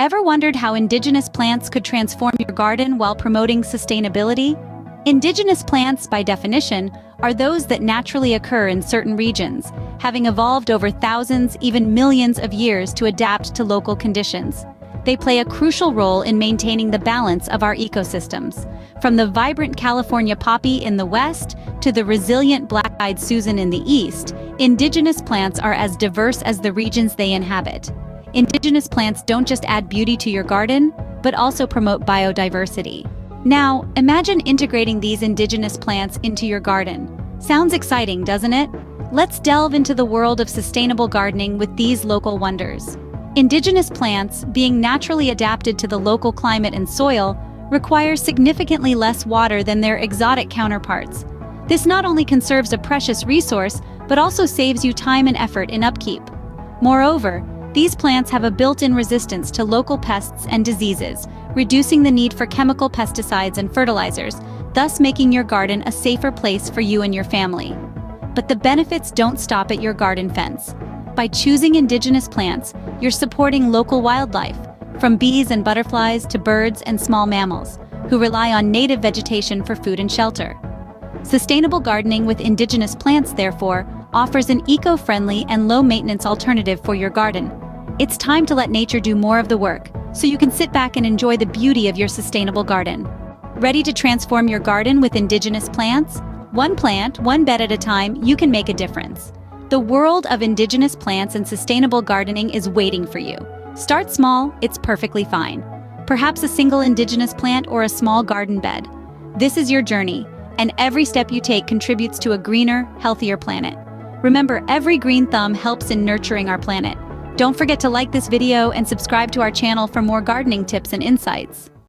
Ever wondered how indigenous plants could transform your garden while promoting sustainability? Indigenous plants, by definition, are those that naturally occur in certain regions, having evolved over thousands, even millions of years to adapt to local conditions. They play a crucial role in maintaining the balance of our ecosystems. From the vibrant California poppy in the west to the resilient black-eyed Susan in the east, indigenous plants are as diverse as the regions they inhabit. Indigenous plants don't just add beauty to your garden, but also promote biodiversity. Now, imagine integrating these indigenous plants into your garden. Sounds exciting, doesn't it? Let's delve into the world of sustainable gardening with these local wonders. Indigenous plants, being naturally adapted to the local climate and soil, require significantly less water than their exotic counterparts. This not only conserves a precious resource, but also saves you time and effort in upkeep. Moreover, these plants have a built-in resistance to local pests and diseases, reducing the need for chemical pesticides and fertilizers, thus making your garden a safer place for you and your family. But the benefits don't stop at your garden fence. By choosing indigenous plants, you're supporting local wildlife, from bees and butterflies to birds and small mammals, who rely on native vegetation for food and shelter. Sustainable gardening with indigenous plants, therefore, offers an eco-friendly and low-maintenance alternative for your garden. It's time to let nature do more of the work, so you can sit back and enjoy the beauty of your sustainable garden. Ready to transform your garden with indigenous plants? One plant, one bed at a time, you can make a difference. The world of indigenous plants and sustainable gardening is waiting for you. Start small, it's perfectly fine. Perhaps a single indigenous plant or a small garden bed. This is your journey, and every step you take contributes to a greener, healthier planet. Remember, every green thumb helps in nurturing our planet. Don't forget to like this video and subscribe to our channel for more gardening tips and insights.